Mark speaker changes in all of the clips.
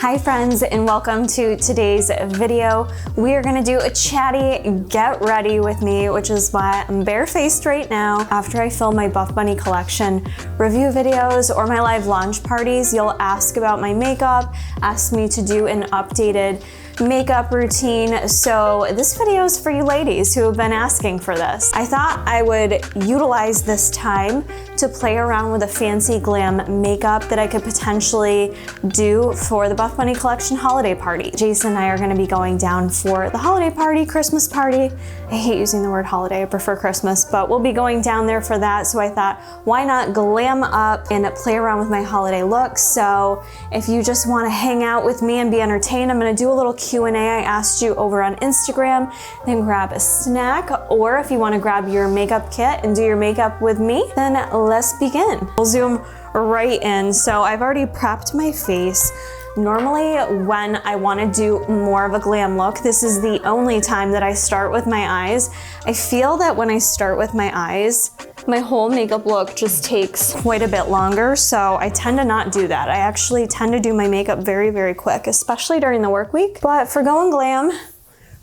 Speaker 1: Hi friends, and welcome to today's video. We are gonna do a chatty get ready with me, which is why I'm barefaced right now. After I film my Buffbunny collection review videos or my live launch parties, you'll ask about my makeup, ask me to do an updated makeup routine. So this video is for you ladies who have been asking for this. I thought I would utilize this time to play around with a fancy glam makeup that I could potentially do for the Buffbunny collection holiday party. Jason and I are gonna be going down for the holiday party, Christmas party. I hate using the word holiday, I prefer Christmas, but we'll be going down there for that. So I thought, why not glam up and play around with my holiday look? So if you just wanna hang out with me and be entertained, I'm gonna do a little Q&A I asked you over on Instagram, then grab a snack, or if you wanna grab your makeup kit and do your makeup with me, then let's begin. We'll zoom right in. So I've already prepped my face. Normally when I want to do more of a glam look, this is the only time that I start with my eyes. I feel that when I start with my eyes, my whole makeup look just takes quite a bit longer, so I tend to not do that. I actually tend to do my makeup very, very quick, especially during the work week. But for going glam,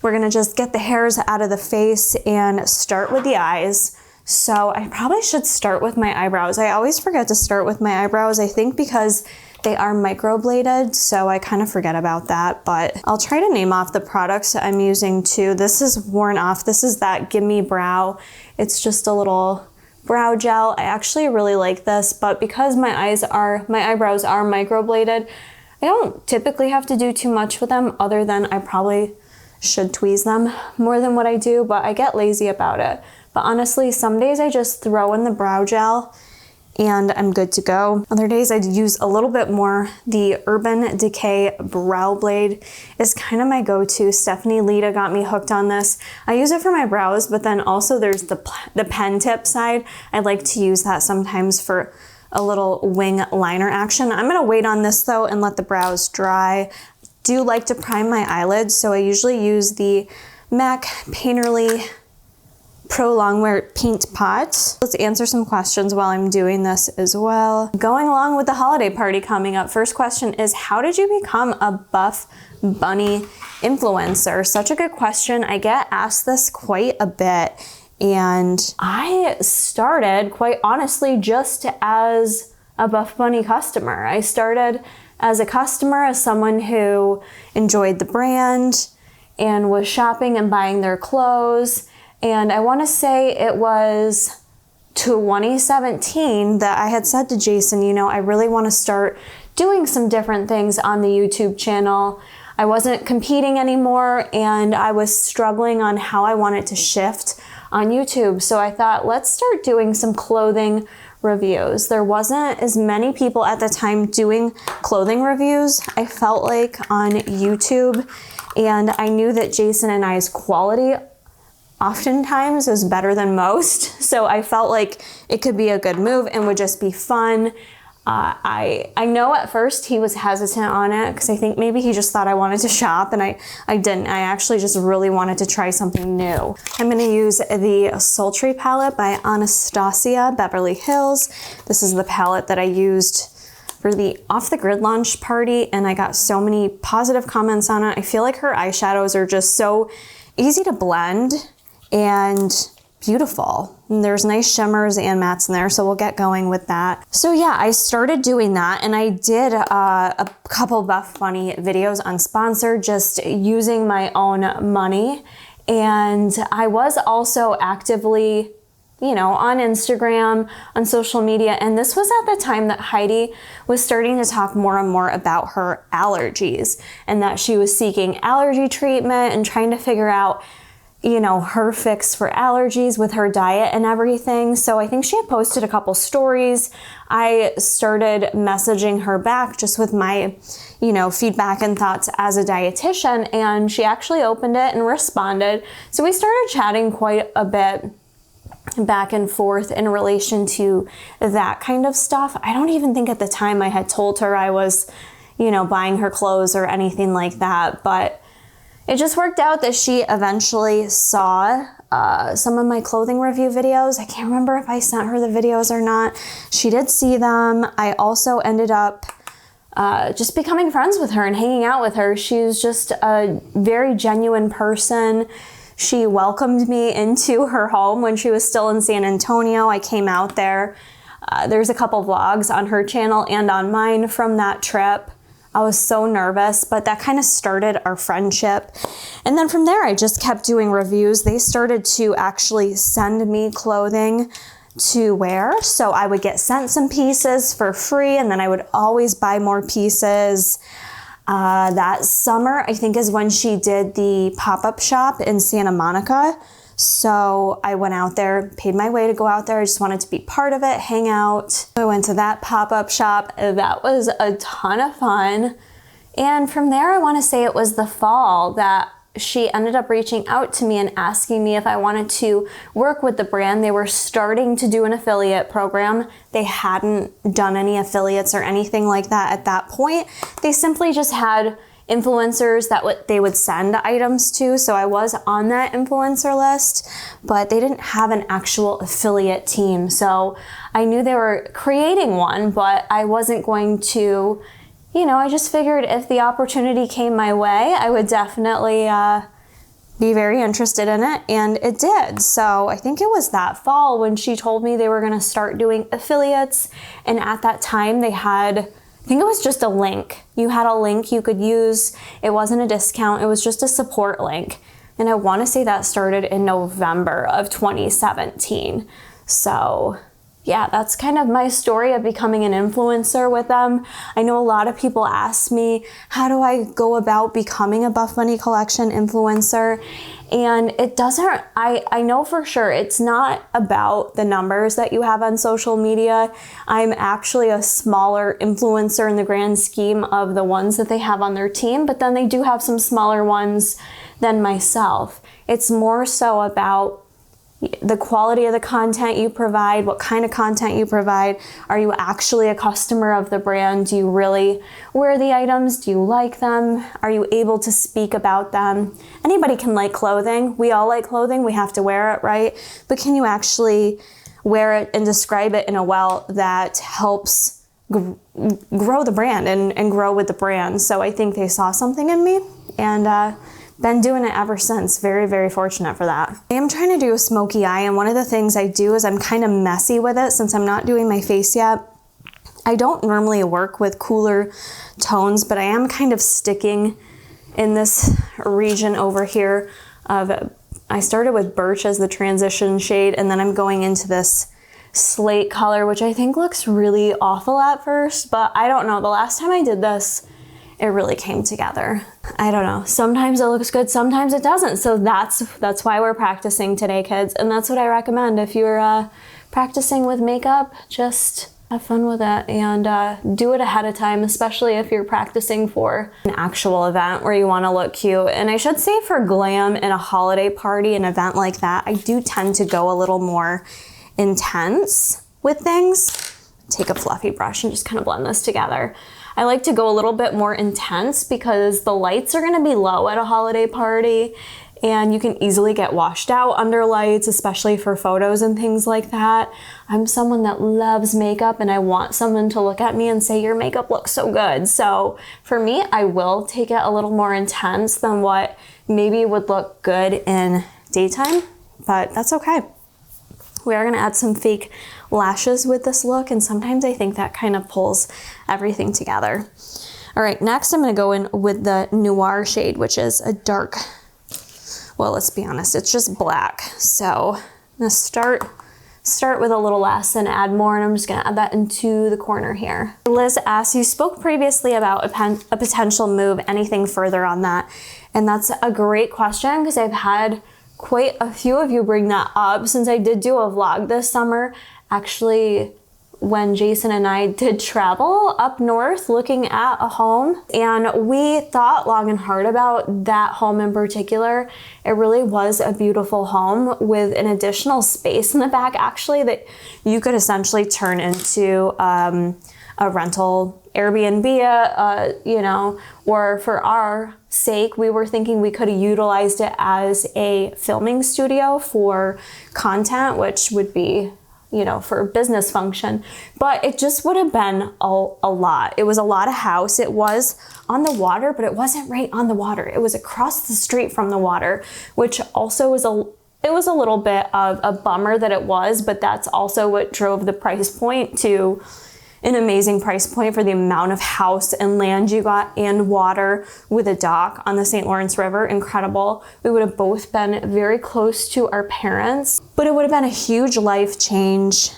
Speaker 1: we're gonna just get the hairs out of the face and start with the eyes. So I probably should start with my eyebrows. I always forget to start with my eyebrows, I think because they are microbladed, so I kind of forget about that, but I'll try to name off the products I'm using too. This is worn off. This is that Gimme Brow. It's just a little brow gel. I actually really like this, but because my eyebrows are microbladed, I don't typically have to do too much with them other than I probably should tweeze them more than what I do, but I get lazy about it. But honestly, some days I just throw in the brow gel and I'm good to go. Other days I'd use a little bit more. The Urban Decay Brow Blade is kind of my go-to. Stephanie Lita got me hooked on this. I use it for my brows, but then also there's the pen tip side. I like to use that sometimes for a little wing liner action. I'm gonna wait on this though and let the brows dry. I do like to prime my eyelids, so I usually use the MAC Painterly Pro Longwear Paint Pot. Let's answer some questions while I'm doing this as well. Going along with the holiday party coming up, first question is, how did you become a Buffbunny influencer? Such a good question. I get asked this quite a bit, and I started, quite honestly, just as a Buffbunny customer. I started as a customer, as someone who enjoyed the brand and was shopping and buying their clothes. And I want to say it was 2017 that I had said to Jason, you know, I really want to start doing some different things on the YouTube channel. I wasn't competing anymore and I was struggling on how I wanted to shift on YouTube. So I thought, let's start doing some clothing reviews. There wasn't as many people at the time doing clothing reviews, I felt like, on YouTube. And I knew that Jason and I's quality oftentimes is better than most. So I felt like it could be a good move and would just be fun. I know at first he was hesitant on it because I think maybe he just thought I wanted to shop, and I didn't. I actually just really wanted to try something new. I'm gonna use the Sultry palette by Anastasia Beverly Hills. This is the palette that I used for the Off the Grid launch party, and I got so many positive comments on it. I feel like her eyeshadows are just so easy to blend and beautiful. And there's nice shimmers and mattes in there, so we'll get going with that. So yeah, I started doing that, and I did a couple Buffbunny videos unsponsored, just using my own money. And I was also actively, you know, on Instagram, on social media, and this was at the time that Heidi was starting to talk more and more about her allergies, and that she was seeking allergy treatment and trying to figure out, you know, her fix for allergies with her diet and everything. So I think she had posted a couple stories. I started messaging her back just with my, you know, feedback and thoughts as a dietitian, and she actually opened it and responded. So we started chatting quite a bit back and forth in relation to that kind of stuff. I don't even think at the time I had told her I was, you know, buying her clothes or anything like that, but it just worked out that she eventually saw some of my clothing review videos. I can't remember if I sent her the videos or not. She did see them. I also ended up just becoming friends with her and hanging out with her. She's just a very genuine person. She welcomed me into her home when she was still in San Antonio. I came out there. There's a couple vlogs on her channel and on mine from that trip. I was so nervous, but that kind of started our friendship. And then from there, I just kept doing reviews. They started to actually send me clothing to wear. So I would get sent some pieces for free, and then I would always buy more pieces. That summer, I think, is when she did the pop-up shop in Santa Monica. So I went out there, paid my way to go out there. I just wanted to be part of it, hang out. I went to that pop-up shop. That was a ton of fun. And from there, I want to say it was the fall that she ended up reaching out to me and asking me if I wanted to work with the brand. They were starting to do an affiliate program. They hadn't done any affiliates or anything like that at that point. They simply just had influencers that they would send items to. So I was on that influencer list, but they didn't have an actual affiliate team. So I knew they were creating one, but I wasn't going to, I just figured if the opportunity came my way, I would definitely be very interested in it, and it did. So I think it was that fall when she told me they were gonna start doing affiliates, and at that time they had, I think it was just a link. You had a link you could use. It wasn't a discount, it was just a support link. And I wanna say that started in November of 2017. So yeah, that's kind of my story of becoming an influencer with them. I know a lot of people ask me, how do I go about becoming a Buffbunny collection influencer? And it doesn't, I know for sure it's not about the numbers that you have on social media. I'm actually a smaller influencer in the grand scheme of the ones that they have on their team, but then they do have some smaller ones than myself. It's more so about the quality of the content you provide, what kind of content you provide. Are you actually a customer of the brand? Do you really wear the items? Do you like them? Are you able to speak about them? Anybody can like clothing. We all like clothing. We have to wear it, right? But can you actually wear it and describe it in a way that helps grow the brand and grow with the brand? So I think they saw something in me, and been doing it ever since. Very, very fortunate for that. I am trying to do a smoky eye, and one of the things I do is I'm kind of messy with it since I'm not doing my face yet. I don't normally work with cooler tones, but I am kind of sticking in this region over here of, I started with birch as the transition shade, and then I'm going into this slate color, which I think looks really awful at first, but I don't know. The last time I did this, it really came together. I don't know. Sometimes it looks good, sometimes it doesn't. So that's why we're practicing today, kids. And that's what I recommend. If you're practicing with makeup, just have fun with it and do it ahead of time, especially if you're practicing for an actual event where you want to look cute. And I should say for glam and a holiday party, an event like that, I do tend to go a little more intense with things. Take a fluffy brush and just kind of blend this together. I like to go a little bit more intense because the lights are gonna be low at a holiday party, and you can easily get washed out under lights, especially for photos and things like that. I'm someone that loves makeup, and I want someone to look at me and say, your makeup looks so good. So for me, I will take it a little more intense than what maybe would look good in daytime, but that's okay. We are gonna add some fake lashes with this look, and sometimes I think that kind of pulls everything together. All right, next I'm gonna go in with the Noir shade, which is a dark, well, let's be honest, it's just black. So I'm gonna start with a little less and add more, and I'm just gonna add that into the corner here. Liz asked, you spoke previously about a potential move, anything further on that? And that's a great question because I've had quite a few of you bring that up since I did do a vlog this summer. Actually, when Jason and I did travel up north looking at a home, and we thought long and hard about that home in particular. It really was a beautiful home with an additional space in the back actually that you could essentially turn into a rental Airbnb, or for our sake, we were thinking we could have utilized it as a filming studio for content, which would be, you know, for business function, but it just would have been a lot. It was a lot of house. It was on the water, but it wasn't right on the water. It was across the street from the water, which also was it was a little bit of a bummer that it was, but that's also what drove the price point to an amazing price point for the amount of house and land you got and water with a dock on the St. Lawrence River. Incredible. We would have both been very close to our parents, but it would have been a huge life change,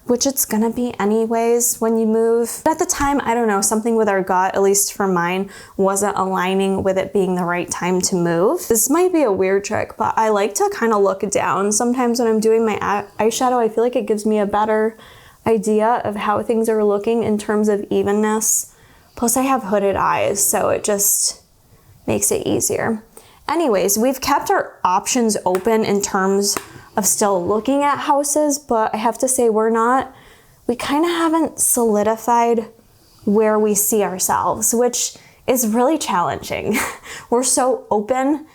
Speaker 1: which it's gonna be anyways when you move. But at the time, I don't know, something with our gut, at least for mine, wasn't aligning with it being the right time to move. This might be a weird trick, but I like to kind of look down. Sometimes when I'm doing my eyeshadow, I feel like it gives me a better idea of how things are looking in terms of evenness. Plus I have hooded eyes, so it just makes it easier. Anyways, we've kept our options open in terms of still looking at houses, but I have to say we kind of haven't solidified where we see ourselves, which is really challenging. We're so open,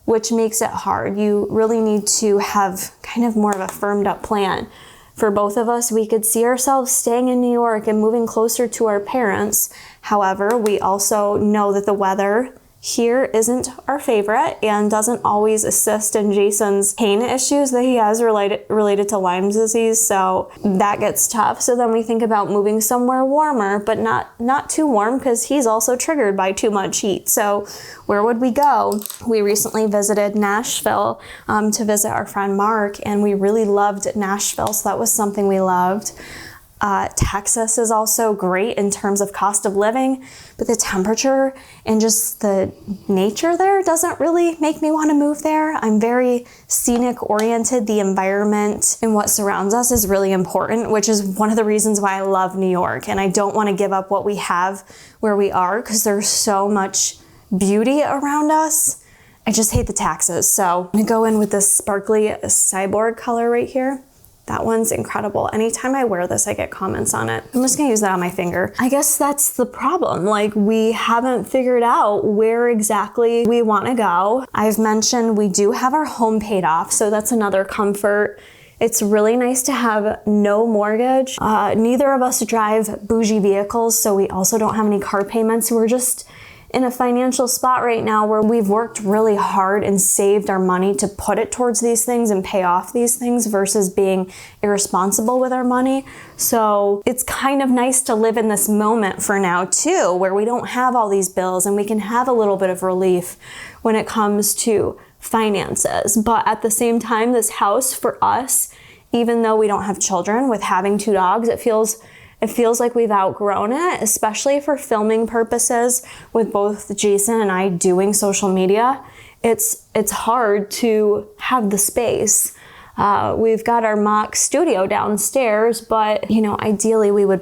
Speaker 1: which makes it hard. You really need to have kind of more of a firmed up plan. For both of us, we could see ourselves staying in New York and moving closer to our parents. However, we also know that the weather here isn't our favorite and doesn't always assist in Jason's pain issues that he has related to Lyme disease, so that gets tough. So then we think about moving somewhere warmer, but not too warm because he's also triggered by too much heat. So where would we go? We recently visited Nashville to visit our friend Mark, and we really loved Nashville, so that was something we loved. Texas is also great in terms of cost of living, but the temperature and just the nature there doesn't really make me want to move there. I'm very scenic oriented. The environment and what surrounds us is really important, which is one of the reasons why I love New York. And I don't want to give up what we have where we are because there's so much beauty around us. I just hate the taxes. So I'm gonna go in with this sparkly cyborg color right here. That one's incredible. Anytime I wear this, I get comments on it. I'm just gonna use that on my finger. I guess that's the problem. Like, we haven't figured out where exactly we wanna go. I've mentioned we do have our home paid off, so that's another comfort. It's really nice to have no mortgage. Neither of us drive bougie vehicles, so we also don't have any car payments. We're just in a financial spot right now where we've worked really hard and saved our money to put it towards these things and pay off these things versus being irresponsible with our money. So it's kind of nice to live in this moment for now too, where we don't have all these bills and we can have a little bit of relief when it comes to finances. But at the same time, this house for us, even though we don't have children, with having 2 dogs, it feels like we've outgrown it, especially for filming purposes with both Jason and I doing social media. It's hard to have the space. We've got our mock studio downstairs, but you know, ideally we'd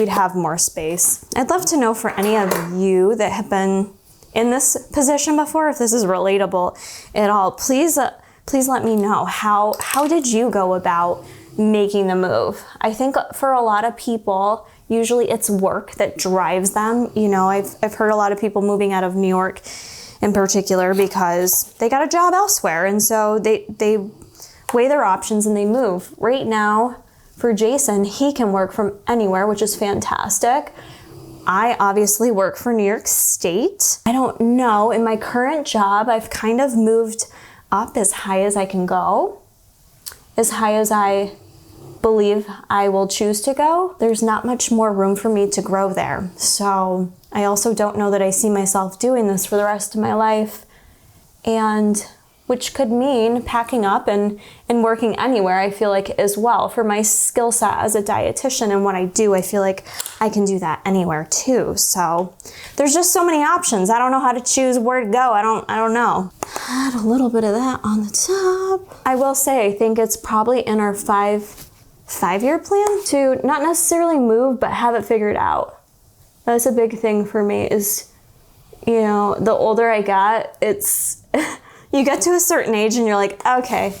Speaker 1: have more space. I'd love to know for any of you that have been in this position before, if this is relatable at all, please let me know. How did you go about making the move? I think for a lot of people, usually it's work that drives them. You know, I've heard a lot of people moving out of New York in particular because they got a job elsewhere, and so they weigh their options and they move. Right now, for Jason, he can work from anywhere, which is fantastic. I obviously work for New York State. I don't know, in my current job, I've kind of moved up as high as I can go, as high as I believe I will choose to go. There's not much more room for me to grow there. So I also don't know that I see myself doing this for the rest of my life, and which could mean packing up and working anywhere, I feel like, as well. For my skill set as a dietitian and what I do, I feel like I can do that anywhere too. So there's just so many options. I don't know how to choose where to go. I don't know. Add a little bit of that on the top. I will say, I think it's probably in our five-year plan to not necessarily move, but have it figured out. That's a big thing for me is, you know, the older I got, it's, you get to a certain age and you're like, okay,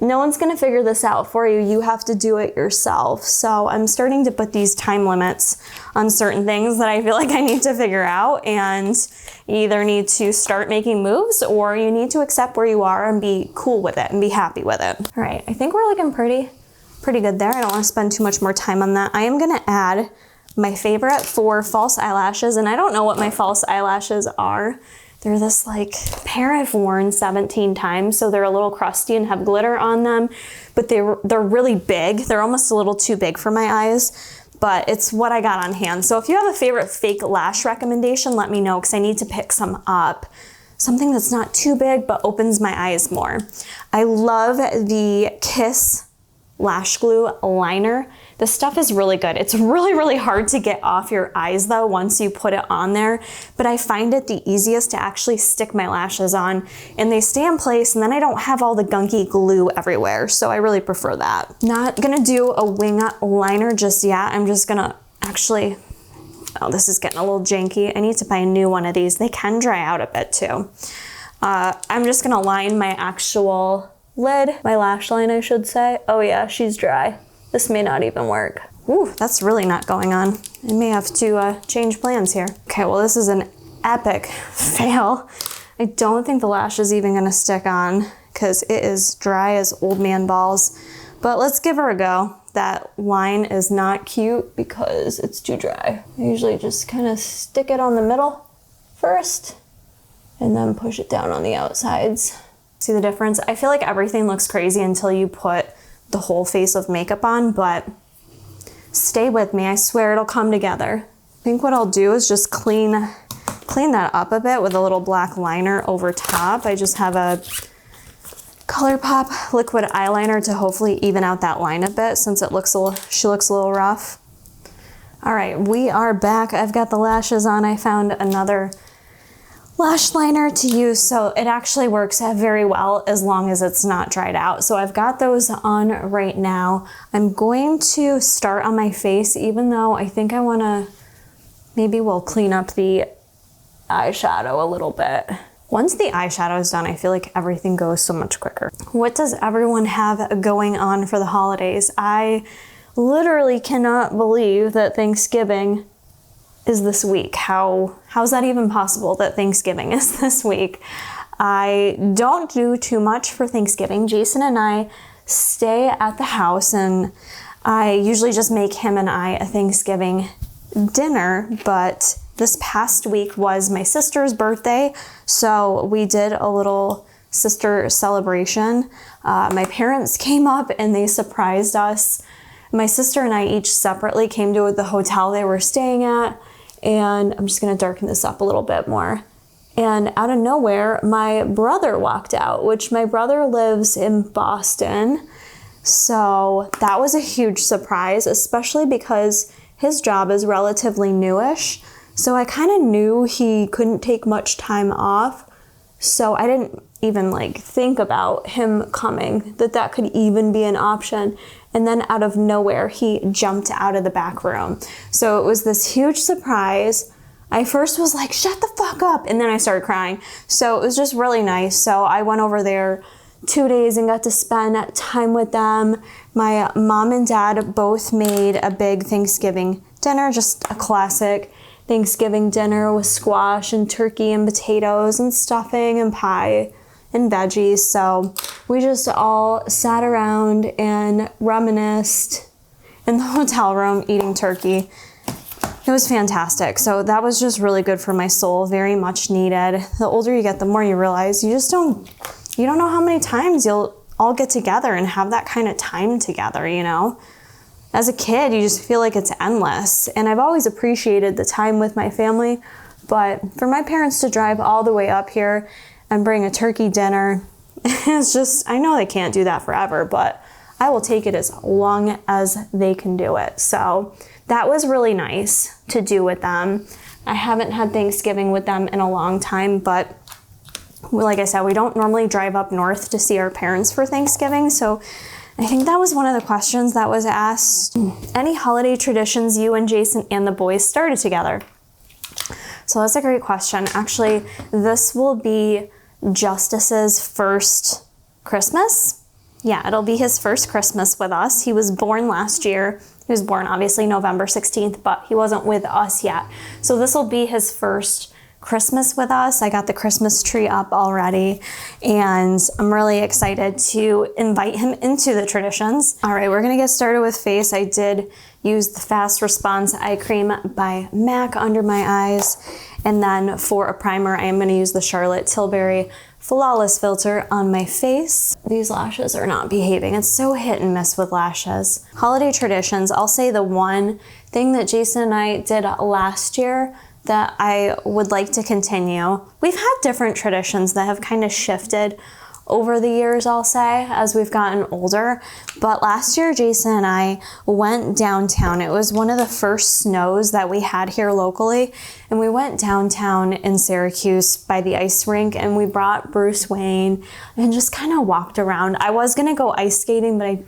Speaker 1: no one's gonna figure this out for you. You have to do it yourself. So I'm starting to put these time limits on certain things that I feel like I need to figure out, and you either need to start making moves or you need to accept where you are and be cool with it and be happy with it. All right, I think we're looking pretty pretty good there. I don't want to spend too much more time on that. I am going to add my favorite for false eyelashes, and I don't know what my false eyelashes are. They're this like pair I've worn 17 times, so they're a little crusty and have glitter on them, but they're really big. They're almost a little too big for my eyes, but it's what I got on hand. So if you have a favorite fake lash recommendation, let me know, because I need to pick some up. Something that's not too big but opens my eyes more. I love the Kiss Lash Glue Liner. This stuff is really good. It's really hard to get off your eyes though once you put it on there, but I find it the easiest to actually stick my lashes on, and they stay in place, and then I don't have all the gunky glue everywhere, so I really prefer that. Not gonna do a wing liner just yet. I'm just gonna actually, oh, this is getting a little janky. I need to buy a new one of these. They can dry out a bit too. I'm just gonna line my actual lid, my lash line I should say. Oh yeah, she's dry. This may not even work. Ooh, that's really not going on. I may have to change plans here. Okay, well this is an epic fail. I don't think the lash is even gonna stick on because it is dry as old man balls, but let's give her a go. That line is not cute because it's too dry. I usually just kind of stick it on the middle first and then push it down on the outsides. See the difference? I feel like everything looks crazy until you put the whole face of makeup on, but stay with me. I swear it'll come together. I think what I'll do is just clean that up a bit with a little black liner over top. I just have a ColourPop liquid eyeliner to hopefully even out that line a bit since she looks a little rough. All right, we are back. I've got the lashes on. I found another lash liner to use, so it actually works very well as long as it's not dried out. So I've got those on right now. I'm going to start on my face, even though I think I want to, maybe we'll clean up the eyeshadow a little bit. Once the eyeshadow is done, I feel like everything goes so much quicker. What does everyone have going on for the holidays? I literally cannot believe that Thanksgiving is this week. How's that even possible that Thanksgiving is this week? I don't do too much for Thanksgiving. Jason and I stay at the house, and I usually just make him and I a Thanksgiving dinner, but this past week was my sister's birthday, so we did a little sister celebration. My parents came up and they surprised us. My sister and I each separately came to the hotel they were staying at, and I'm just gonna darken this up a little bit more. And out of nowhere, my brother walked out, which my brother lives in Boston. So that was a huge surprise, especially because his job is relatively newish. So I kind of knew he couldn't take much time off. So I didn't even think about him coming, that could even be an option. And then out of nowhere, he jumped out of the back room. So it was this huge surprise. I first was like, shut the fuck up. And then I started crying. So it was just really nice. So I went over there 2 days and got to spend time with them. My mom and dad both made a big Thanksgiving dinner, just a classic Thanksgiving dinner with squash and turkey and potatoes and stuffing and pie and veggies. So we just all sat around and reminisced in the hotel room eating turkey. It was fantastic. So that was just really good for my soul, very much needed. The older you get, the more you realize you don't know how many times you'll all get together and have that kind of time together, you know? As a kid, you just feel like it's endless. And I've always appreciated the time with my family, but for my parents to drive all the way up here and bring a turkey dinner, it's just, I know they can't do that forever, but I will take it as long as they can do it. So that was really nice to do with them. I haven't had Thanksgiving with them in a long time, but like I said, we don't normally drive up north to see our parents for Thanksgiving, so I think that was one of the questions that was asked. Any holiday traditions you and Jason and the boys started together? So that's a great question. Actually, this will be Justice's first Christmas. Yeah, it'll be his first Christmas with us. He was born last year. He was born obviously November 16th, but he wasn't with us yet. So this will be his first Christmas with us. I got the Christmas tree up already, and I'm really excited to invite him into the traditions. All right, we're gonna get started with face. I did use the Fast Response Eye Cream by MAC under my eyes, and then for a primer, I am gonna use the Charlotte Tilbury Flawless Filter on my face. These lashes are not behaving. It's so hit and miss with lashes. Holiday traditions, I'll say the one thing that Jason and I did last year that I would like to continue. We've had different traditions that have kind of shifted over the years, I'll say, as we've gotten older. But last year, Jason and I went downtown. It was one of the first snows that we had here locally. And we went downtown in Syracuse by the ice rink, and we brought Bruce Wayne and just kind of walked around. I was gonna go ice skating, but I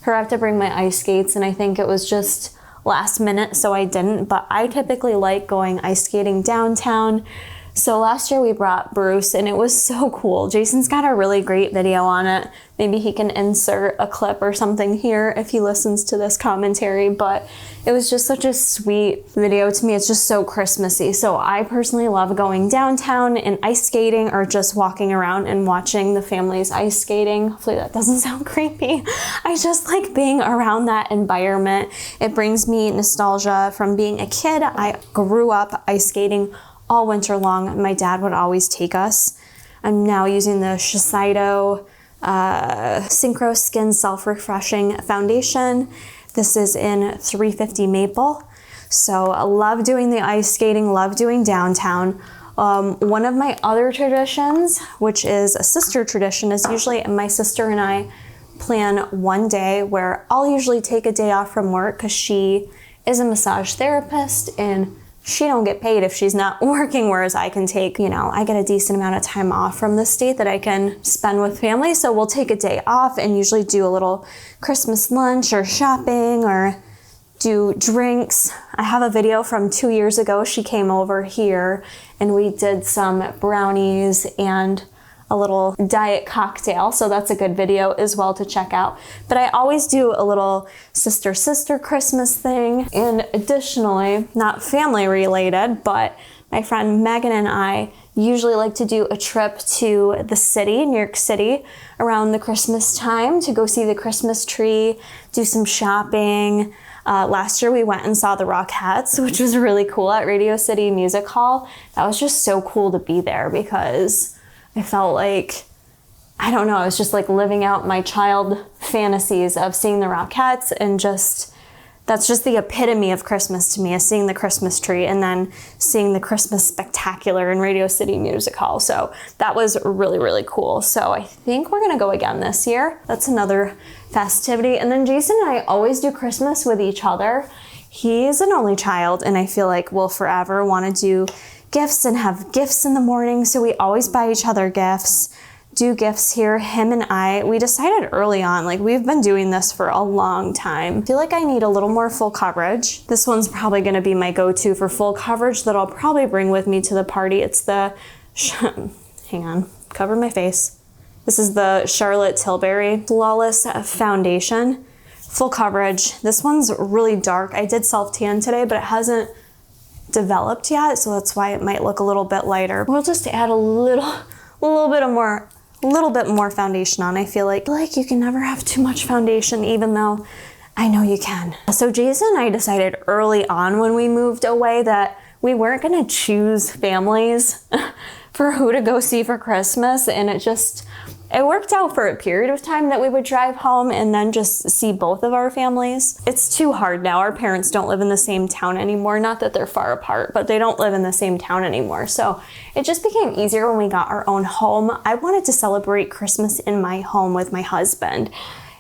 Speaker 1: forgot to bring my ice skates, and I think it was just last minute, so I didn't. But I typically like going ice skating downtown. So last year we brought Bruce, and it was so cool. Jason's got a really great video on it. Maybe he can insert a clip or something here if he listens to this commentary, but it was just such a sweet video to me. It's just so Christmassy. So I personally love going downtown and ice skating, or just walking around and watching the families ice skating. Hopefully that doesn't sound creepy. I just like being around that environment. It brings me nostalgia from being a kid. I grew up ice skating all winter long. My dad would always take us. I'm now using the Shiseido Synchro Skin Self-Refreshing Foundation. This is in 350 Maple. So I love doing the ice skating, love doing downtown. One of my other traditions, which is a sister tradition, is usually my sister and I plan one day where I'll usually take a day off from work because she is a massage therapist, and she don't get paid if she's not working, whereas I can take, I get a decent amount of time off from the state that I can spend with family. So we'll take a day off and usually do a little Christmas lunch or shopping or do drinks. I have a video from 2 years ago. She came over here and we did some brownies and a little diet cocktail. So that's a good video as well to check out. But I always do a little sister Christmas thing. And additionally, not family related, but my friend Megan and I usually like to do a trip to the city, New York City, around the Christmas time to go see the Christmas tree, do some shopping. Last year we went and saw the Rockettes, which was really cool at Radio City Music Hall. That was just so cool to be there because I felt like, I don't know, I was just like living out my child fantasies of seeing the Rockettes, and that's just the epitome of Christmas to me, is seeing the Christmas tree and then seeing the Christmas spectacular in Radio City Music Hall. So that was really, really cool. So I think we're gonna go again this year. That's another festivity. And then Jason and I always do Christmas with each other. He's an only child, and I feel like we'll forever wanna do gifts and have gifts in the morning. So we always buy each other gifts, do gifts here. Him and I, we decided early on, like we've been doing this for a long time. I feel like I need a little more full coverage. This one's probably gonna be my go-to for full coverage that I'll probably bring with me to the party. It's the, hang on, cover my face. This is the Charlotte Tilbury Flawless Foundation. Full coverage. This one's really dark. I did self-tan today, but it hasn't developed yet, so that's why it might look a little bit lighter. We'll just add a little bit more foundation on. I feel like you can never have too much foundation, even though I know you can. So Jason and I decided early on when we moved away that we weren't gonna choose families for who to go see for Christmas, and it worked out for a period of time that we would drive home and then just see both of our families. It's too hard now. Our parents don't live in the same town anymore. Not that they're far apart, but they don't live in the same town anymore. So it just became easier when we got our own home. I wanted to celebrate Christmas in my home with my husband.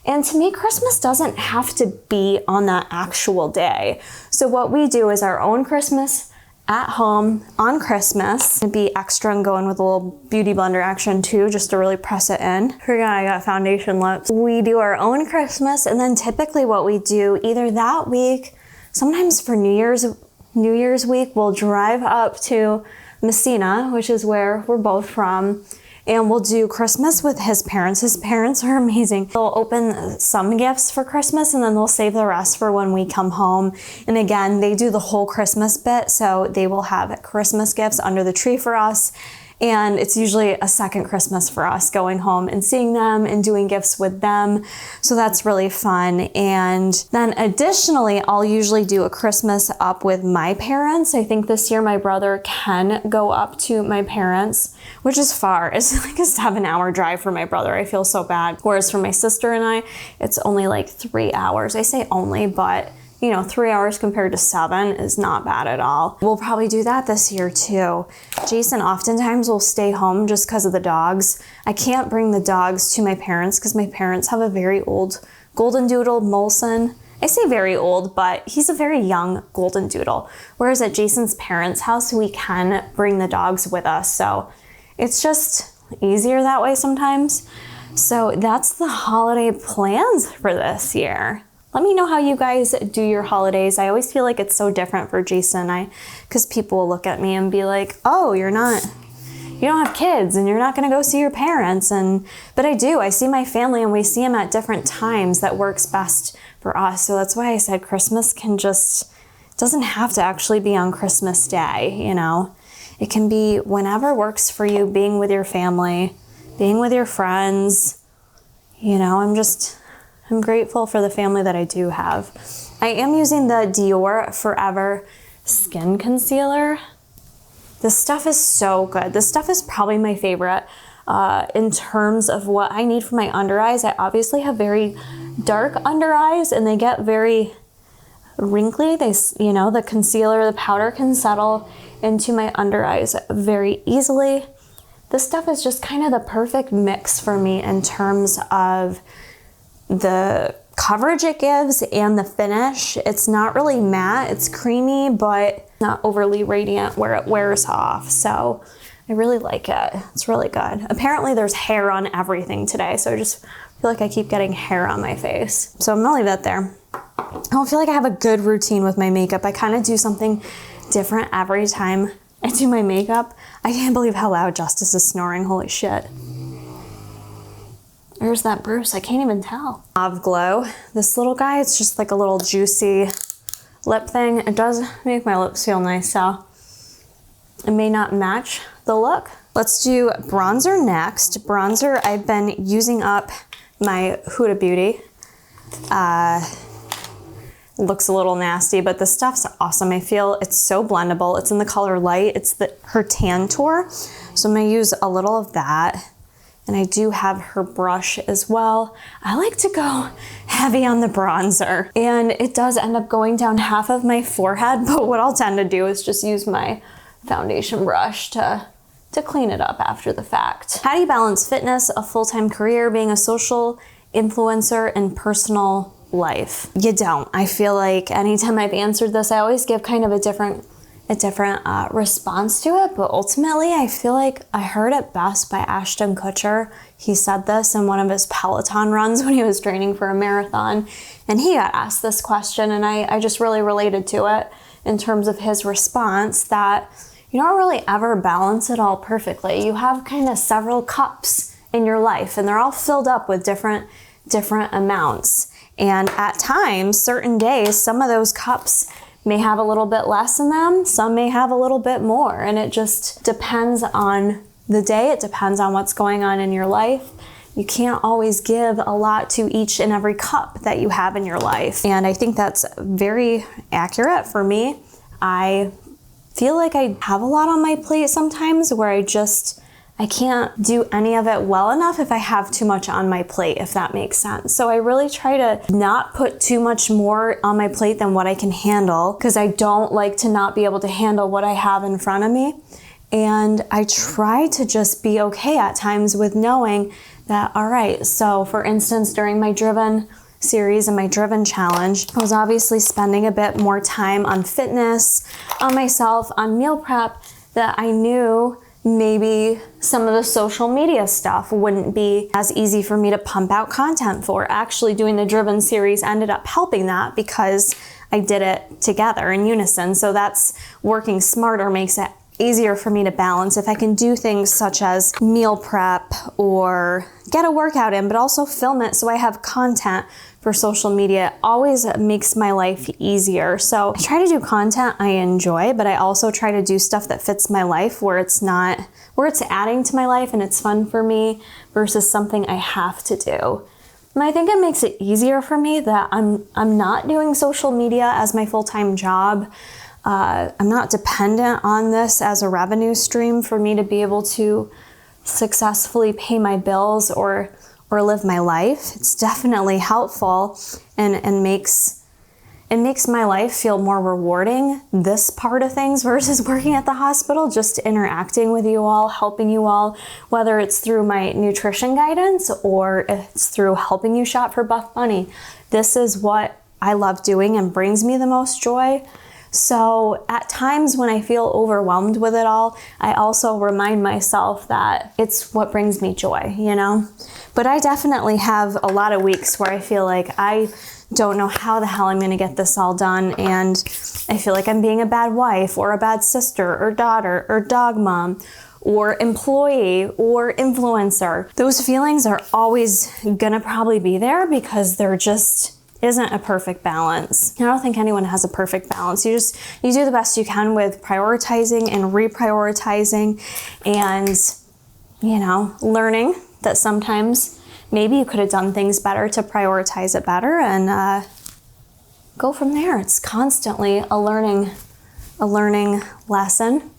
Speaker 1: And to me, Christmas doesn't have to be on that actual day. So what we do is our own Christmas at home on Christmas. It'd be extra and going with a little beauty blender action too, just to really press it in. I got foundation lips. We do our own Christmas, and then typically what we do either that week, sometimes for New Year's week, we'll drive up to Messina, which is where we're both from, and we'll do Christmas with his parents. His parents are amazing. They'll open some gifts for Christmas and then they'll save the rest for when we come home. And again, they do the whole Christmas bit, so they will have Christmas gifts under the tree for us. And it's usually a second Christmas for us, going home and seeing them and doing gifts with them. So that's really fun. And then additionally, I'll usually do a Christmas up with my parents. I think this year my brother can go up to my parents, which is far. It's like a 7-hour drive for my brother. I feel so bad. Whereas for my sister and I, it's only like 3 hours. I say only, but you know, 3 hours compared to 7 is not bad at all. We'll probably do that this year too. Jason oftentimes will stay home just because of the dogs. I can't bring the dogs to my parents because my parents have a very old golden doodle, Molson. I say very old, but he's a very young golden doodle. Whereas at Jason's parents' house, we can bring the dogs with us. So it's just easier that way sometimes. So that's the holiday plans for this year. Let me know how you guys do your holidays. I always feel like it's so different for Jason because people will look at me and be like, oh, you don't have kids and you're not gonna go see your parents. But I do, I see my family and we see them at different times that works best for us. So that's why I said Christmas doesn't have to actually be on Christmas Day, you know? It can be whenever works for you, being with your family, being with your friends. You know, I'm grateful for the family that I do have. I am using the Dior Forever Skin Concealer. This stuff is so good. This stuff is probably my favorite in terms of what I need for my under eyes. I obviously have very dark under eyes and they get very wrinkly. The concealer, the powder can settle into my under eyes very easily. This stuff is just kind of the perfect mix for me in terms of the coverage it gives and the finish. It's not really matte, it's creamy, but not overly radiant where it wears off. So I really like it. It's really good. Apparently there's hair on everything today, so I just feel like I keep getting hair on my face. So I'm gonna leave that there. I don't feel like I have a good routine with my makeup. I kind of do something different every time I do my makeup. I can't believe how loud Justice is snoring, holy shit. Where's that Bruce? I can't even tell. Of Glow, this little guy, it's just like a little juicy lip thing. It does make my lips feel nice, so it may not match the look. Let's do bronzer next. Bronzer, I've been using up my Huda Beauty. Looks a little nasty, but the stuff's awesome. I feel it's so blendable. It's in the color Light. It's her Tan Tour. So I'm gonna use a little of that. And I do have her brush as well. I like to go heavy on the bronzer. And it does end up going down half of my forehead, but what I'll tend to do is just use my foundation brush to clean it up after the fact. How do you balance fitness, a full-time career, being a social influencer, and personal life? You don't. I feel like anytime I've answered this, I always give kind of a different response to it, but ultimately I feel like I heard it best by Ashton Kutcher. He said this in one of his Peloton runs when he was training for a marathon, and he got asked this question, and I just really related to it in terms of his response that you don't really ever balance it all perfectly. You have kind of several cups in your life, and they're all filled up with different amounts, and at times, certain days, some of those cups may have a little bit less in them, some may have a little bit more, and it just depends on the day, it depends on what's going on in your life. You can't always give a lot to each and every cup that you have in your life, and I think that's very accurate for me. I feel like I have a lot on my plate sometimes where I can't do any of it well enough if I have too much on my plate, if that makes sense. So I really try to not put too much more on my plate than what I can handle, because I don't like to not be able to handle what I have in front of me. And I try to just be okay at times with knowing that, all right, so for instance, during my Driven series and my Driven challenge, I was obviously spending a bit more time on fitness, on myself, on meal prep, that I knew maybe some of the social media stuff wouldn't be as easy for me to pump out content for. Actually, doing the Driven series ended up helping that because I did it together in unison. So that's working smarter makes it easier for me to balance if I can do things such as meal prep or get a workout in, but also film it so I have content for social media. It always makes my life easier. So I try to do content I enjoy, but I also try to do stuff that fits my life where it's adding to my life and it's fun for me versus something I have to do. And I think it makes it easier for me that I'm not doing social media as my full-time job. I'm not dependent on this as a revenue stream for me to be able to successfully pay my bills or live my life. It's definitely helpful and makes my life feel more rewarding, this part of things, versus working at the hospital, just interacting with you all, helping you all, whether it's through my nutrition guidance or it's through helping you shop for Buffbunny. This is what I love doing and brings me the most joy. So at times when I feel overwhelmed with it all, I also remind myself that it's what brings me joy, you know? But I definitely have a lot of weeks where I feel like I don't know how the hell I'm gonna get this all done, and I feel like I'm being a bad wife or a bad sister or daughter or dog mom or employee or influencer. Those feelings are always gonna probably be there because there just isn't a perfect balance. I don't think anyone has a perfect balance. You do the best you can with prioritizing and reprioritizing and, you know, learning that sometimes maybe you could have done things better to prioritize it better and go from there. It's constantly a learning lesson.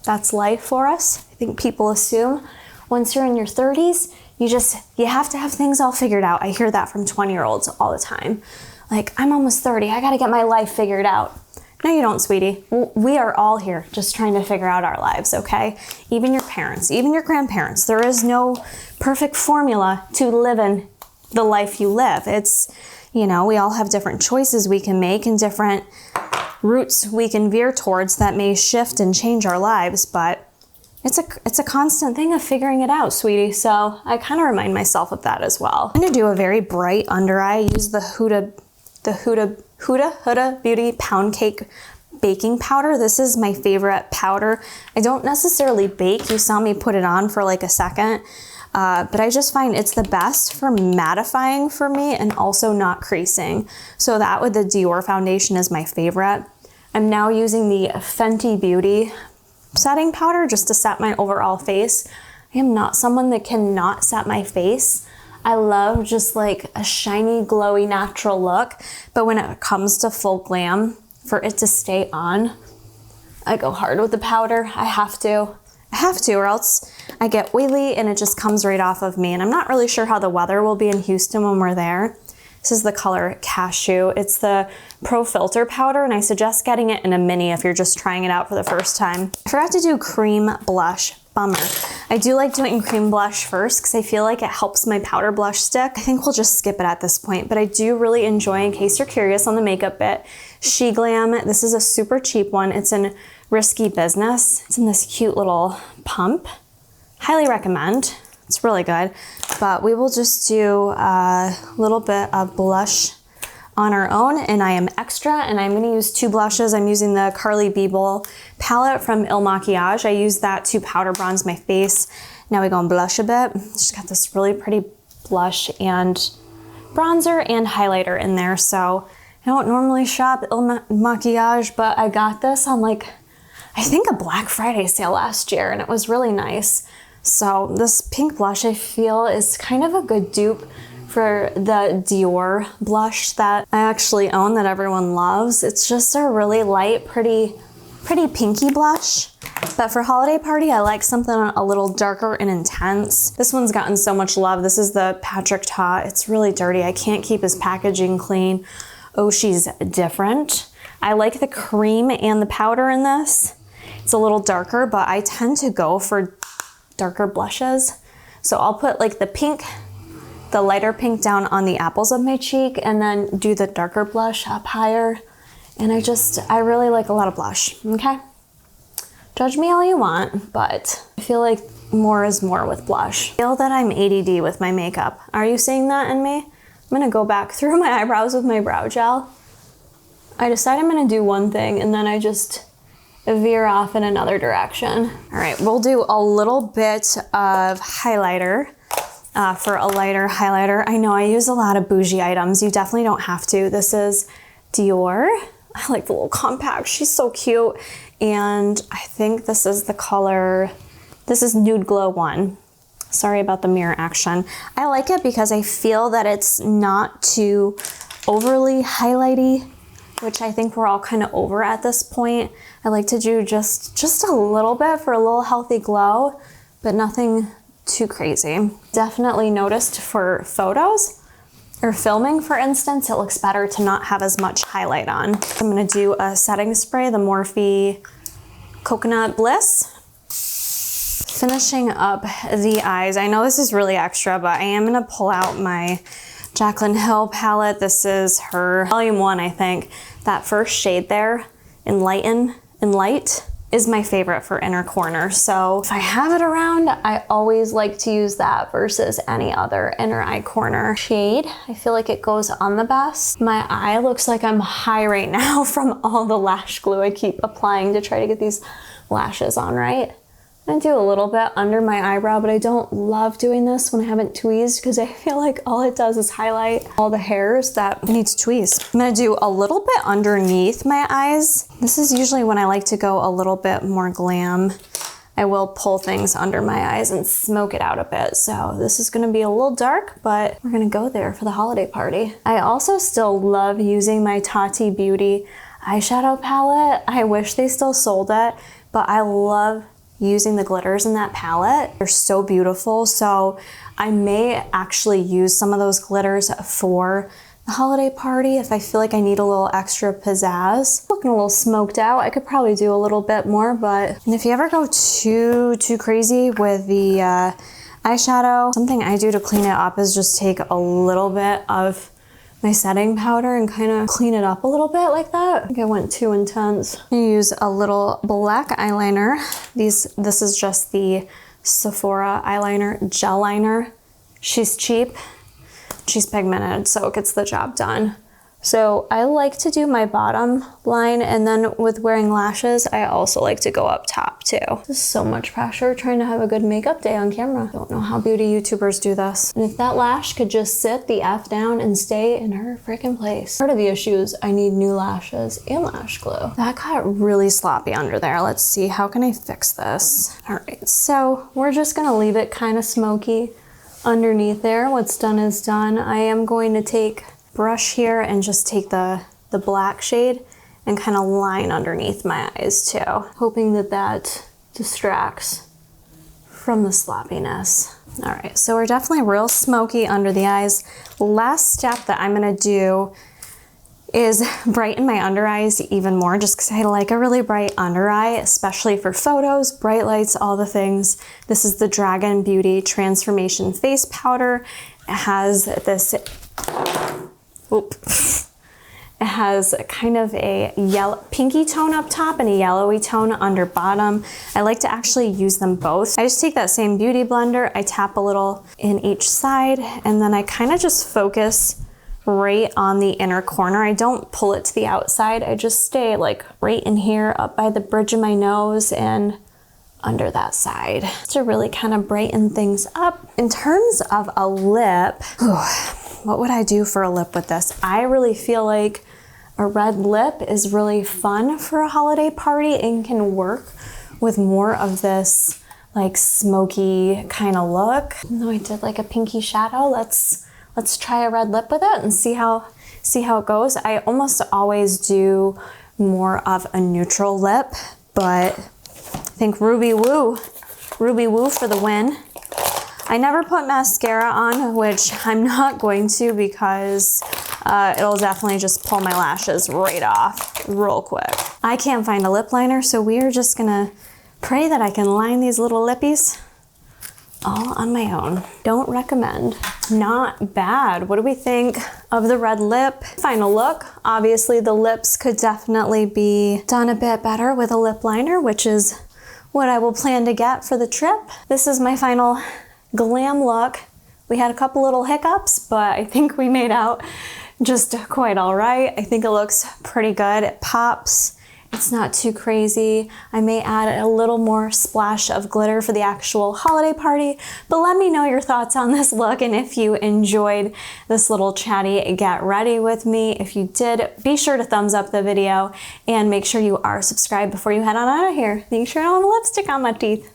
Speaker 1: That's life for us. I think people assume once you're in your 30s, you have to have things all figured out. I hear that from 20-year-olds all the time. Like, I'm almost 30, I gotta get my life figured out. No, you don't, sweetie. We are all here just trying to figure out our lives, okay? Even your parents, even your grandparents. There is no perfect formula to live in the life you live. It's, you know, we all have different choices we can make and different routes we can veer towards that may shift and change our lives, but it's a constant thing of figuring it out, sweetie. So I kind of remind myself of that as well. I'm gonna do a very bright under eye. I use the Huda Beauty Pound Cake baking powder. This is my favorite powder. I don't necessarily bake. You saw me put it on for like a second, but I just find it's the best for mattifying for me and also not creasing. So that with the Dior foundation is my favorite. I'm now using the Fenty Beauty setting powder just to set my overall face. I am not someone that cannot set my face. I love just like a shiny, glowy, natural look. But when it comes to full glam, for it to stay on, I go hard with the powder. I have to, or else I get oily and it just comes right off of me. And I'm not really sure how the weather will be in Houston when we're there. This is the color Cashew. It's the Pro Filter powder, and I suggest getting it in a mini if you're just trying it out for the first time. I forgot to do cream blush. Bummer. I do like doing cream blush first because I feel like it helps my powder blush stick. I think we'll just skip it at this point, but I do really enjoy, in case you're curious on the makeup bit, She Glam. This is a super cheap one. It's in Risky Business. It's in this cute little pump. Highly recommend. It's really good. But we will just do a little bit of blush on our own, and I am extra, and I'm gonna use 2 blushes. I'm using the Carly Biebel palette from Il Makiage. I use that to powder bronze my face. Now we go and blush a bit. Just got this really pretty blush and bronzer and highlighter in there. So I don't normally shop Il Makiage, but I got this on like, I think a Black Friday sale last year, and it was really nice. So this pink blush I feel is kind of a good dupe for the Dior blush that I actually own that everyone loves. It's just a really light, pretty pinky blush. But for holiday party, I like something a little darker and intense. This one's gotten so much love. This is the Patrick Ta. It's really dirty. I can't keep his packaging clean. Oh, she's different. I like the cream and the powder in this. It's a little darker, but I tend to go for darker blushes. So I'll put like the lighter pink down on the apples of my cheek and then do the darker blush up higher. And I really like a lot of blush, okay? Judge me all you want, but I feel like more is more with blush. I feel that I'm ADD with my makeup. Are you seeing that in me? I'm gonna go back through my eyebrows with my brow gel. I decide I'm gonna do one thing and then I veer off in another direction. All right, we'll do a little bit of highlighter for a lighter highlighter. I know I use a lot of bougie items. You definitely don't have to. This is Dior. I like the little compact. She's so cute. And I think this is the color, this is Nude Glow 1. Sorry about the mirror action. I like it because I feel that it's not too overly highlighty, which I think we're all kind of over at this point. I like to do just a little bit for a little healthy glow, but nothing too crazy. Definitely noticed for photos or filming, for instance, it looks better to not have as much highlight on. I'm gonna do a setting spray, the Morphe Coconut Bliss. Finishing up the eyes. I know this is really extra, but I am gonna pull out my Jaclyn Hill palette. This is her volume 1, I think. That first shade there, Enlighten and Light, is my favorite for inner corner. So if I have it around, I always like to use that versus any other inner eye corner shade. I feel like it goes on the best. My eye looks like I'm high right now from all the lash glue I keep applying to try to get these lashes on right. I do a little bit under my eyebrow, but I don't love doing this when I haven't tweezed because I feel like all it does is highlight all the hairs that need to tweeze. I'm gonna do a little bit underneath my eyes. This is usually when I like to go a little bit more glam. I will pull things under my eyes and smoke it out a bit. So this is gonna be a little dark, but we're gonna go there for the holiday party. I also still love using my Tati Beauty eyeshadow palette. I wish they still sold it, but I love using the glitters in that palette. They're so beautiful. So I may actually use some of those glitters for the holiday party if I feel like I need a little extra pizzazz. Looking a little smoked out. I could probably do a little bit more, but and if you ever go too crazy with the eyeshadow, something I do to clean it up is just take a little bit of my setting powder and kind of clean it up a little bit like that. I think I went too intense. I use a little black eyeliner. This is just the Sephora eyeliner, gel liner. She's cheap, she's pigmented, so it gets the job done. So I like to do my bottom line, and then with wearing lashes, I also like to go up top too. This is so much pressure trying to have a good makeup day on camera. Don't know how beauty YouTubers do this. And if that lash could just sit the F down and stay in her freaking place. Part of the issue is I need new lashes and lash glue. That got really sloppy under there. Let's see, how can I fix this? All right, so we're just gonna leave it kind of smoky underneath there. What's done is done. I am going to take brush here and just take the black shade and kind of line underneath my eyes too, hoping that that distracts from the sloppiness. All right, so we're definitely real smoky under the eyes. Last step that I'm gonna do is brighten my under eyes even more, just because I like a really bright under eye, especially for photos, bright lights, all the things. This is the Dragon Beauty Transformation Face Powder. It has this it has kind of a yellow, pinky tone up top and a yellowy tone under bottom. I like to actually use them both. I just take that same beauty blender, I tap a little in each side, and then I kind of just focus right on the inner corner. I don't pull it to the outside. I just stay like right in here up by the bridge of my nose and under that side to really kind of brighten things up. In terms of a lip, what would I do for a lip with this? I really feel like a red lip is really fun for a holiday party and can work with more of this like smoky kind of look. Even though I did like a pinky shadow, let's try a red lip with it and see how it goes. I almost always do more of a neutral lip, but I think Ruby Woo for the win. I never put mascara on, which I'm not going to because it'll definitely just pull my lashes right off real quick. I can't find a lip liner, so we are just gonna pray that I can line these little lippies all on my own. Don't recommend. Not bad. What do we think of the red lip? Final look. Obviously the lips could definitely be done a bit better with a lip liner, which is what I will plan to get for the trip. This is my final glam look. We had a couple little hiccups, but I think we made out just quite all right. I think it looks pretty good. It pops. It's not too crazy. I may add a little more splash of glitter for the actual holiday party, but let me know your thoughts on this look and if you enjoyed this little chatty get ready with me. If you did, be sure to thumbs up the video and make sure you are subscribed before you head on out of here. Make sure I don't have lipstick on my teeth.